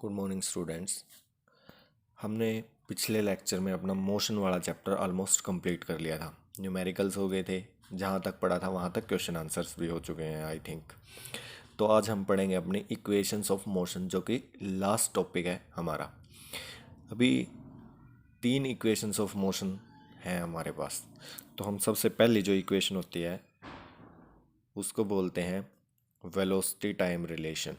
Good morning students. हमने पिछले lecture में अपना मोशन वाला चैप्टर ऑलमोस्ट कंप्लीट कर लिया था। न्यूमेरिकल्स हो गए थे, जहाँ तक पढ़ा था वहाँ तक क्वेश्चन आंसर्स भी हो चुके हैं आई थिंक। तो आज हम पढ़ेंगे अपनी इक्वेशंस ऑफ मोशन, जो कि लास्ट टॉपिक है हमारा। अभी 3 इक्वेशंस ऑफ मोशन हैं हमारे पास। तो हम सबसे पहली जो इक्वेशन होती है उसको बोलते हैं velocity time relation.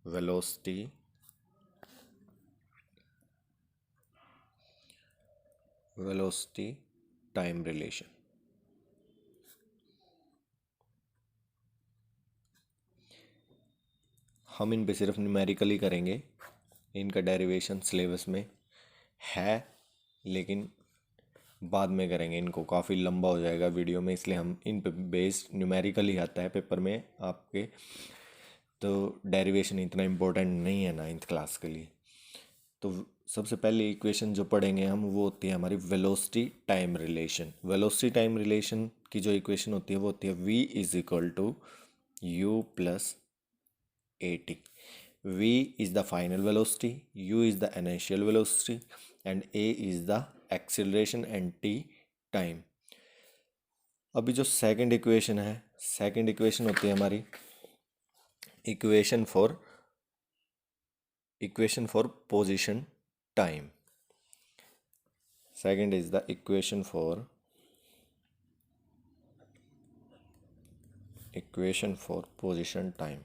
Velocity velocity time relation. हम इन पे सिर्फ न्यूमेरिकल ही करेंगे, इनका डेरिवेशन सिलेबस में है लेकिन बाद में करेंगे। इनको काफ़ी लंबा हो जाएगा वीडियो में, इसलिए हम इन पे बेस्ड न्यूमेरिकल ही आता है पेपर में आपके। तो डेरिवेशन इतना इम्पोर्टेंट नहीं है नाइन्थ क्लास के लिए। तो सबसे पहले इक्वेशन जो पढ़ेंगे हम वो होती है हमारी velocity time relation. Velocity time relation की जो इक्वेशन होती है वो होती है v is equal to u plus a t. v is the final velocity, u is the initial velocity and a is the acceleration and t time। अभी जो second equation है, सेकंड इक्वेशन होती है हमारी equation for position time. Second is the equation for position time.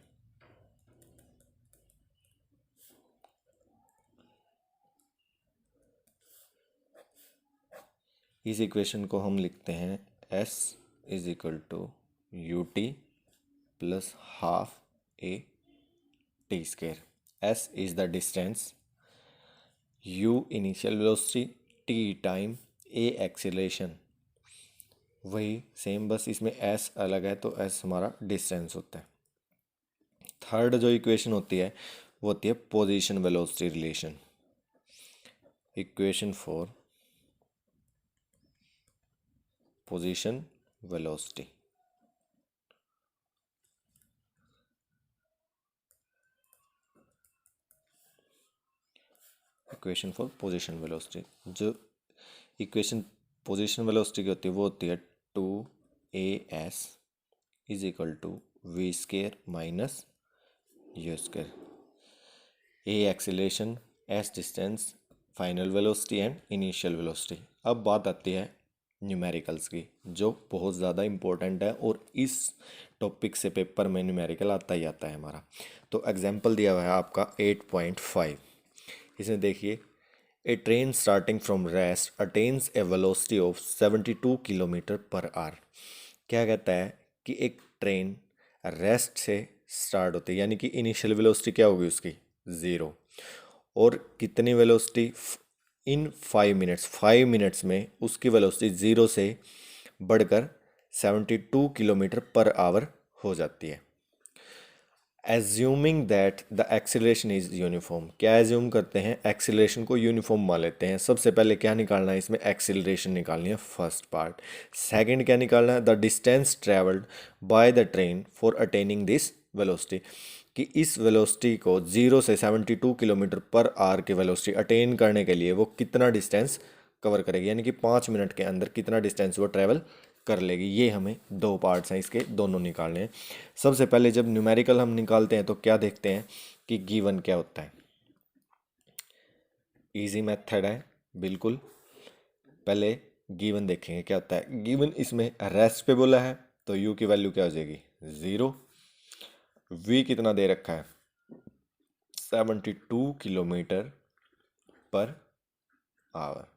इस equation को हम लिखते हैं s is equal to u t plus half a t square. s is the distance, u initial velocity, t time, a acceleration. वही same, बस इसमें s अलग है तो s हमारा डिस्टेंस होता है। थर्ड जो इक्वेशन होती है वो होती है position velocity relation. Equation for position velocity. Equation for position velocity, जो इक्वेशन पोजीशन वेलोसिटी की होती है वो होती है 2as is equal to v square minus u square. A acceleration, s distance, final velocity and initial velocity. अब बात आती है न्यूमेरिकल्स की, जो बहुत ज़्यादा इम्पोर्टेंट है और इस टॉपिक से पेपर में न्यूमेरिकल आता ही आता है हमारा। तो एग्जांपल दिया हुआ है आपका 8.5। इसमें देखिए, a train starting from rest attains a velocity of 72 kilometre per hour. क्या कहता है कि एक ट्रेन रेस्ट से स्टार्ट होती है, यानी कि इनिशियल वेलोसिटी क्या होगी उसकी 0, और कितनी वेलोसिटी इन 5 मिनट्स में उसकी वेलोसिटी 0 से बढ़कर 72 किलोमीटर पर आवर हो जाती है। Assuming that the acceleration is uniform. क्या एज्यूम करते हैं, एक्सीलरेशन को यूनिफॉर्म मान लेते हैं। सबसे पहले क्या निकालना है, इसमें एक्सीलरेशन निकालनी है फर्स्ट पार्ट। सेकंड क्या निकालना है, the distance travelled by the train for attaining this velocity, कि इस वेलोसिटी को 0 से 72 किलोमीटर पर आवर की वेलोसिटी अटेन करने के लिए वो कितना डिस्टेंस कवर करेगी, यानी कि 5 मिनट के अंदर कितना डिस्टेंस वो ट्रेवल कर लेगी। ये हमें दो पार्ट्स हैं इसके, दोनों निकालने हैं। सबसे पहले जब न्यूमेरिकल हम निकालते हैं तो क्या देखते हैं कि गिवन क्या होता है। इजी मेथड है बिल्कुल। पहले गिवन देखेंगे क्या होता है। गिवन इसमें रेस्ट पे बोला है तो यू की वैल्यू क्या हो जाएगी 0। वी कितना दे रखा है 72 किलोमीटर पर आवर।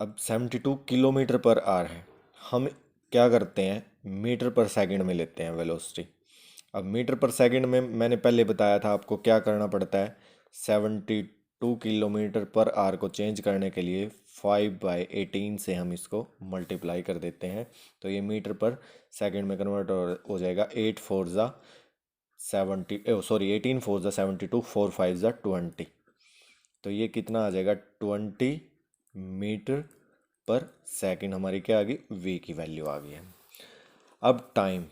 अब 72 किलोमीटर पर आवर है, हम क्या करते हैं मीटर पर सेकंड में लेते हैं वेलोसिटी। अब मीटर पर सेकंड में मैंने पहले बताया था आपको क्या करना पड़ता है, 72 किलोमीटर पर आवर को चेंज करने के लिए 5/18 से हम इसको मल्टीप्लाई कर देते हैं, तो ये मीटर पर सेकंड में कन्वर्ट हो जाएगा। 8 4 ज़ा 70, सॉरी 18 4 ज़ा 72, 4 5 ज़ा 20, तो ये कितना आ जाएगा 20 मीटर पर सेकंड। हमारी क्या आ गई, वी की वैल्यू आ गई है। अब टाइम,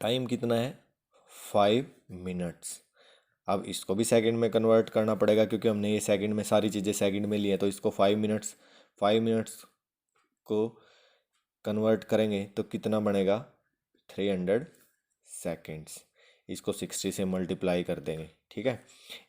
टाइम कितना है 5 मिनट्स। अब इसको भी सेकंड में कन्वर्ट करना पड़ेगा क्योंकि हमने ये सेकंड में सारी चीज़ें सेकंड में ली है, तो इसको 5 मिनट्स को कन्वर्ट करेंगे तो कितना बनेगा 300 सेकेंड्स। इसको 60 से मल्टीप्लाई कर देंगे, ठीक है।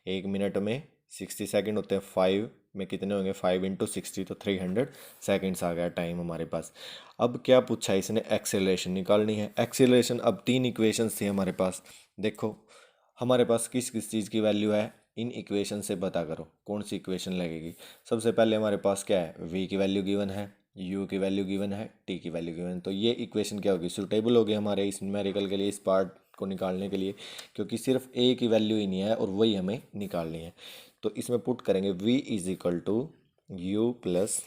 1 मिनट में 60 सेकंड होते हैं, 5 में कितने होंगे, 5 इंटू 60 तो 300 सेकेंड्स आ गया टाइम हमारे पास। अब क्या पूछा है इसने, एक्सेलरेशन निकालनी है। एक्सेलरेशन, अब 3 इक्वेशंस थी हमारे पास। देखो हमारे पास किस किस चीज़ की वैल्यू है, इन इक्वेशन से पता करो कौन सी इक्वेशन लगेगी। सबसे पहले हमारे पास क्या है, v की वैल्यू गिवन है, u की वैल्यू गिवन है, t की वैल्यू गिवन है। तो ये इक्वेशन क्या होगी, सूटेबल होगी हमारे इस न्यूमेरिकल के लिए, इस पार्ट को निकालने के लिए, क्योंकि सिर्फ a की वैल्यू ही नहीं है और वही हमें निकालनी है। तो इसमें पुट करेंगे v is equal to u plus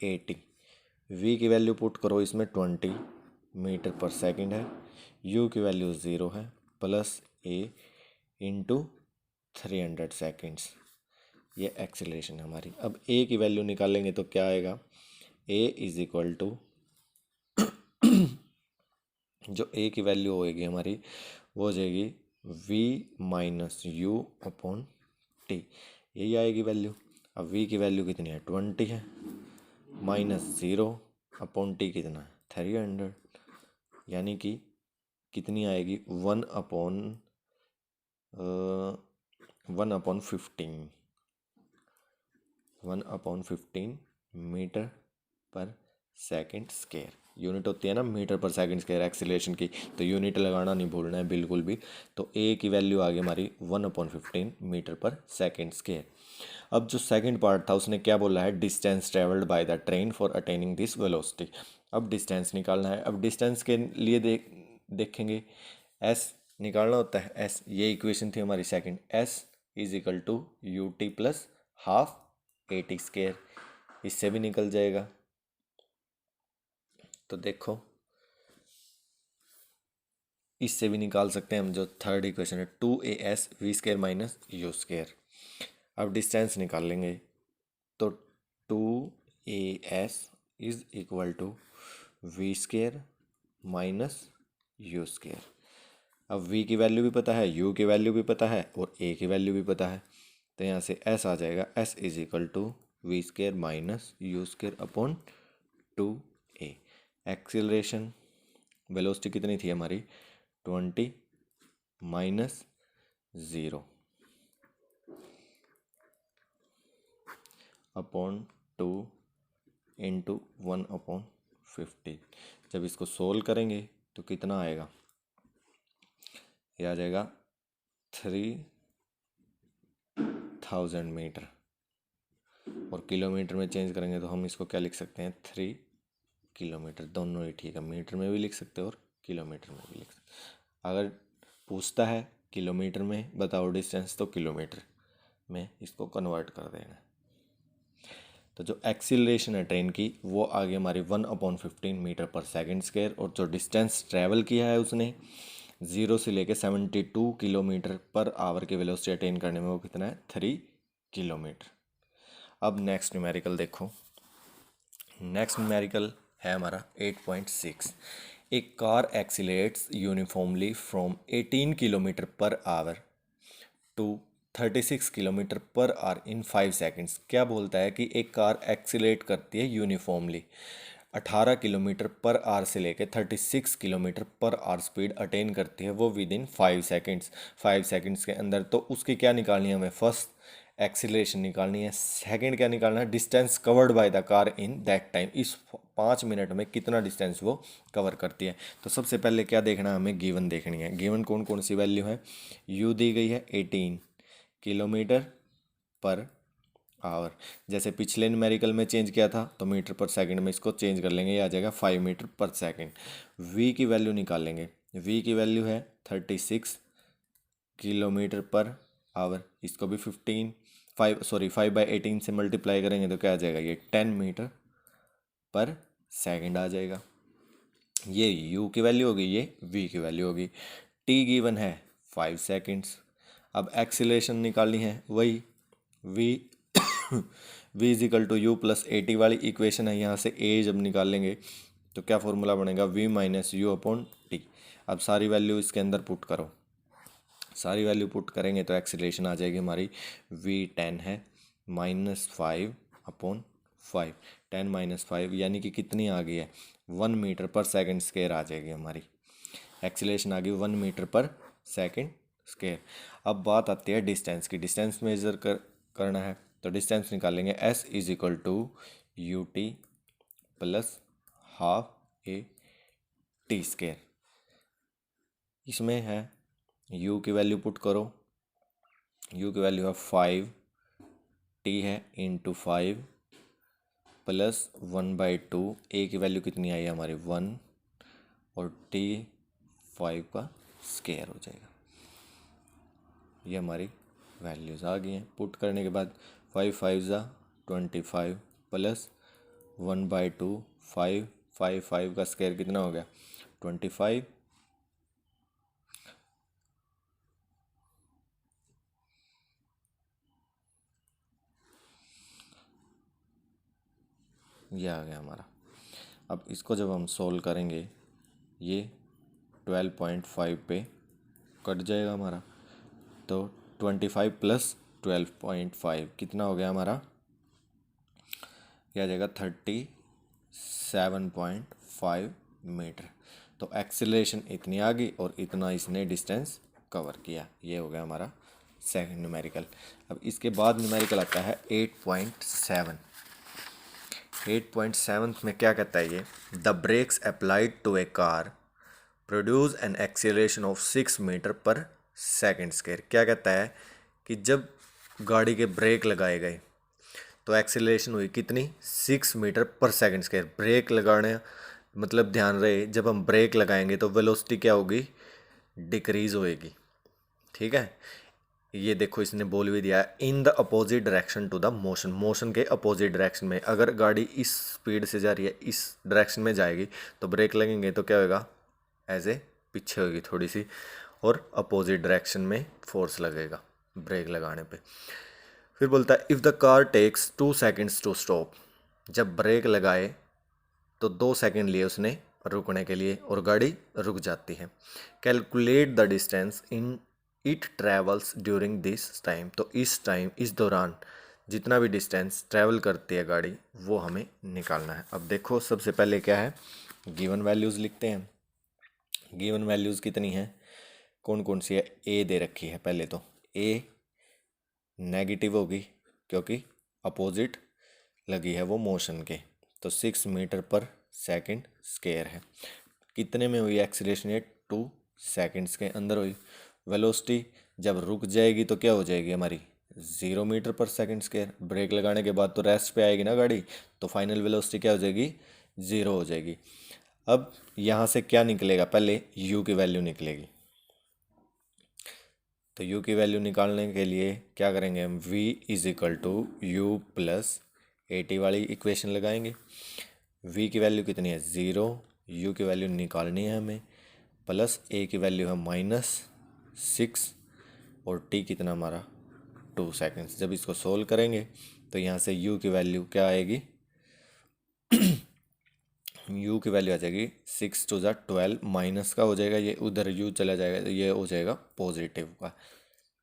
a t. v की वैल्यू पुट करो इसमें 20 मीटर पर सेकेंड है, u की वैल्यू 0 है, प्लस a इंटू 300 सेकेंड्स। ये एक्सेलरेशन है हमारी। अब a की वैल्यू निकालेंगे तो क्या आएगा, a इज इक्वल टू जो a की वैल्यू होएगी हमारी वो हो जाएगी v minus you upon T, यही आएगी वैल्यू। अब v की वैल्यू कितनी है 20 है, माइनस 0 अपॉन टी कितना है 300, यानी कि कितनी आएगी 1/15 metre per second square. Unit होती है ना metre per second square acceleration की, तो यूनिट लगाना नहीं भूलना है बिल्कुल भी। तो ए की वैल्यू आ गई हमारी 1/15 मीटर पर सेकंड स्क्वायर। अब जो सेकंड पार्ट था उसने क्या बोला है, distance travelled by the train for attaining this velocity. अब डिस्टेंस निकालना है। अब डिस्टेंस के लिए देखेंगे एस निकालना होता है, एस, ये इक्वेशन थी हमारी second, s is equal to u t plus half a t square, इससे भी निकल जाएगा। तो देखो इससे भी निकाल सकते हैं हम, जो थर्ड इक्वेशन है 2as v square minus u square. अब डिस्टेंस निकाल लेंगे तो 2as is equal to v square minus u square. अब v की वैल्यू भी पता है, u की वैल्यू भी पता है और a की वैल्यू भी पता है, तो यहाँ से s आ जाएगा, s is equal to v square minus u square upon 2a। Acceleration velocity कितनी थी हमारी 20 माइनस 0 अपॉन 2 इंटू 1/15। जब इसको सोल्व करेंगे तो कितना आएगा, ये आ जाएगा 3000 मीटर, और किलोमीटर में चेंज करेंगे तो हम इसको क्या लिख सकते हैं 3 किलोमीटर, दोनों ही ठीक है, मीटर में भी लिख सकते हैं और किलोमीटर में भी लिख सकते हैं। अगर पूछता है किलोमीटर में बताओ डिस्टेंस तो किलोमीटर में इसको कन्वर्ट कर देना। तो जो एक्सीलरेशन है ट्रेन की वो आ गई हमारी 1/15 मीटर पर सेकंड स्क्वायर, और जो डिस्टेंस ट्रैवल किया है उसने 0 से लेके 72 किलोमीटर पर आवर की वेलोसिटी अटेन करने में वो कितना है 3 किलोमीटर। अब नेक्स्ट न्यूमेरिकल देखो, नेक्स्ट न्यूमेरिकल है हमारा 8.6। A car accelerates uniformly from 18 kilometre per hour to 36 kilometre per hour in 5 seconds. क्या बोलता है कि एक कार एक्सीलेट करती है यूनिफॉर्मली 18 किलोमीटर पर आवर से लेकर 36 kilometre per our speed attain करती है वो विद इन 5 सेकेंड्स, 5 सेकेंड्स के अंदर। तो उसकी क्या निकालनी है हमें, फर्स्ट एक्सीलरेशन निकालनी है, सेकंड क्या निकालना है, distance covered by the car in that time, इस 5 मिनट में कितना डिस्टेंस वो कवर करती है। तो सबसे पहले क्या देखना है हमें, गिवन देखनी है। गिवन कौन कौन सी वैल्यू है, यू दी गई है 18 किलोमीटर पर आवर, जैसे पिछले न्यूमेरिकल में चेंज किया था तो मीटर पर सेकंड में इसको चेंज कर लेंगे, ये आ जाएगा 5 मीटर पर सेकंड। v की वैल्यू निकालेंगे, v की वैल्यू है 36 किलोमीटर पर आवर, इसको भी 5/18 से मल्टीप्लाई करेंगे तो क्या आ जाएगा, ये 10 मीटर पर सेकंड आ जाएगा। ये u की वैल्यू होगी, ये v की वैल्यू होगी। t गिवन है 5 सेकेंड्स। अब एक्सीलरेशन निकालनी है, वही v is equal to u plus a t वाली इक्वेशन है, यहाँ से a जब निकाल लेंगे तो क्या फॉर्मूला बनेगा, v माइनस यू अपॉन अब सारी वैल्यू इसके अंदर पुट करो, सारी वैल्यू पुट करेंगे तो एक्सीलरेशन आ जाएगी हमारी v10 है -5/5, 10 - 5 यानी कि कितनी आ गई है 1 मीटर पर सेकंड स्क्वायर आ जाएगी हमारी। एक्सीलरेशन आ गई 1 मीटर पर सेकंड स्क्वायर। अब बात आती है डिस्टेंस की, डिस्टेंस मेजर करना है तो डिस्टेंस निकालेंगे s is equal to u t plus half a t square. इसमें है u की वैल्यू पुट करो, u की वैल्यू है 5, t है इंटू 5 प्लस 1/2, a की वैल्यू कितनी आई है हमारी 1 और t 5 का स्क्वायर हो जाएगा। ये हमारी वैल्यूज़ आ गई हैं। पुट करने के बाद 5 5 ज़ा 25 प्लस 1/2, 5 5 5 का स्क्वायर कितना हो गया 25, ये आ गया हमारा। अब इसको जब हम सोल्व करेंगे ये 12.5 पे कट जाएगा हमारा, तो 25 प्लस 12.5 कितना हो गया हमारा, यह आ जाएगा 37.5 मीटर। तो एक्सीलरेशन इतनी आ गई और इतना इसने डिस्टेंस कवर किया। ये हो गया हमारा सेकंड न्यूमेरिकल। अब इसके बाद न्यूमेरिकल आता है 8.7। 8.7 में क्या कहता है ये, the brakes applied to a car produce an acceleration of 6 metre per second square. क्या कहता है कि जब गाड़ी के ब्रेक लगाए गए तो एक्सीलरेशन हुई कितनी 6 metre per second square. Break लगाने मतलब ध्यान रहे जब हम ब्रेक लगाएंगे तो वेलोसिटी क्या होगी, डिक्रीज होएगी। ठीक है, ये देखो इसने बोल भी दिया है in the opposite direction to the motion, motion के अपोजिट डायरेक्शन में। अगर गाड़ी इस स्पीड से जा रही है इस डायरेक्शन में जाएगी तो ब्रेक लगेंगे तो क्या होगा, एज ए पीछे होगी थोड़ी सी और अपोजिट डायरेक्शन में फोर्स लगेगा ब्रेक लगाने पे। फिर बोलता है if the car takes 2 seconds to stop, जब ब्रेक लगाए तो 2 सेकेंड लिए उसने रुकने के लिए और गाड़ी रुक जाती है। Calculate the distance in it travels during this time, तो इस टाइम इस दौरान जितना भी डिस्टेंस ट्रैवल करती है गाड़ी वो हमें निकालना है। अब देखो सबसे पहले क्या है, गिवन वैल्यूज़ लिखते हैं। गिवन वैल्यूज़ कितनी हैं, कौन कौन सी है, ए दे रखी है। पहले तो ए नेगेटिव होगी क्योंकि अपोजिट लगी है वो मोशन के, तो 6 मीटर पर सेकंड स्क्वायर है। कितने में हुई एक्सीलरेशन, ये 2 सेकंड्स के अंदर हुई। वेलोसिटी जब रुक जाएगी तो क्या हो जाएगी हमारी 0 metre per second square. Break लगाने के बाद तो रेस्ट पे आएगी ना गाड़ी, तो फाइनल वेलोसिटी क्या हो जाएगी 0 हो जाएगी। अब यहाँ से क्या निकलेगा, पहले u की वैल्यू निकलेगी। तो u की वैल्यू निकालने के लिए क्या करेंगे हम, v is equal to u plus a t वाली इक्वेशन लगाएंगे। v की वैल्यू कितनी है 0, u की वैल्यू निकालनी है हमें, प्लस a की वैल्यू है -6 और t कितना हमारा 2 सेकेंड्स। जब इसको सोल्व करेंगे तो यहाँ से u की वैल्यू क्या आएगी u की वैल्यू आ जाएगी 6 2 ज़ा 12, माइनस का हो जाएगा ये, उधर u चला जाएगा तो ये हो जाएगा पॉजिटिव का,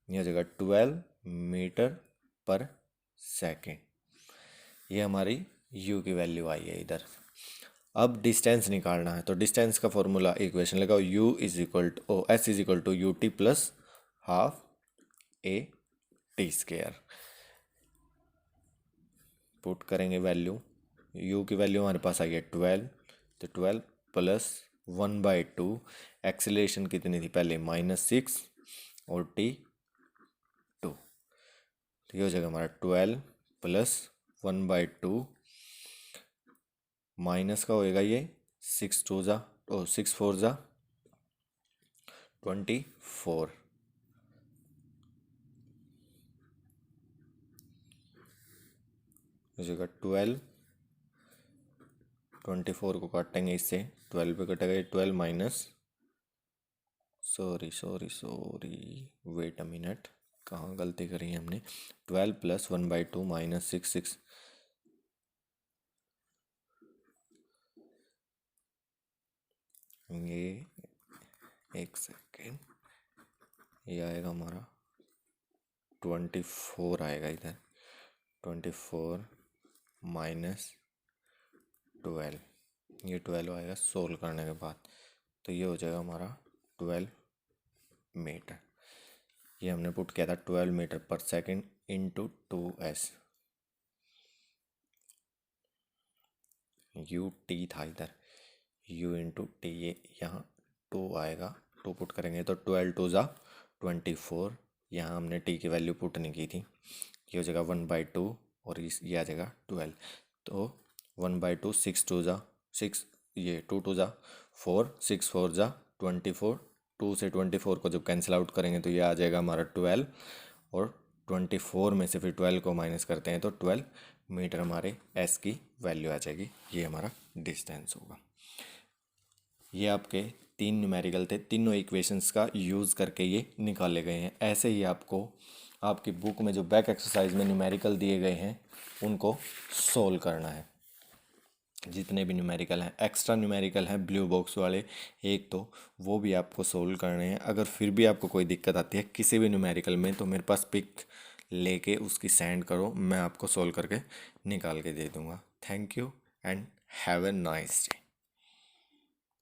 ये हो जाएगा 12 मीटर पर सेकेंड। ये हमारी u की वैल्यू आई है इधर। अब डिस्टेंस निकालना है तो डिस्टेंस का फॉर्मूला इक्वेशन लगाओ, u is equal to s is equal to u t plus half a t square. Put करेंगे वैल्यू, u की वैल्यू हमारे पास आई है 12, तो 12 प्लस 1/2, एक्सीलरेशन कितनी थी पहले -6 और t 2, तो ये हो जाएगा हमारा 12 प्लस 1/2 माइनस का होएगा ये 6 2 ज़ा 6 4 ज़ा 24, हो जाएगा 12, 24 को काटेंगे इससे 12 पे कटेगा 12 minus, sorry wait a minute, कहाँ गलती करी है हमने, 12 प्लस 1/2 माइनस 6 ये एक सेकेंड, ये आएगा हमारा 24 आएगा इधर, 24 माइनस 12, ये 12 आएगा सोल्व करने के बाद, तो ये हो जाएगा हमारा 12 मीटर। ये हमने पुट किया था 12 मीटर पर second into 2s, U T था इधर, u इंटू टी, ये यहाँ 2 आएगा, 2 पुट करेंगे तो 12 2 ज़ा 24, यहाँ हमने t की वैल्यू पुट नहीं की थी, ये हो जाएगा 1/2 और ये आ जाएगा 12, तो 1/2, 6 2 ज़ा 6, ये 2 2 ज़ा 4, 6 4 ज़ा 24, 2 से 24 को जब कैंसिल आउट करेंगे तो ये आ जाएगा हमारा 12, और 24 में से फिर 12 को माइनस करते हैं तो 12 मीटर हमारे s की वैल्यू आ जाएगी, ये हमारा डिस्टेंस होगा। ये आपके 3 न्यूमेरिकल थे, तीनों इक्वेशंस का यूज़ करके ये निकाले गए हैं। ऐसे ही आपको आपकी बुक में जो बैक एक्सरसाइज में न्यूमेरिकल दिए गए हैं उनको सोल्व करना है, जितने भी न्यूमेरिकल हैं, एक्स्ट्रा न्यूमेरिकल हैं ब्लू बॉक्स वाले एक, तो वो भी आपको सोल्व करने हैं। अगर फिर भी आपको कोई दिक्कत आती है किसी भी न्यूमेरिकल में तो मेरे पास पिक लेके उसकी सेंड करो, मैं आपको सोल्व करके निकाल के दे दूँगा। Thank you and have a nice day.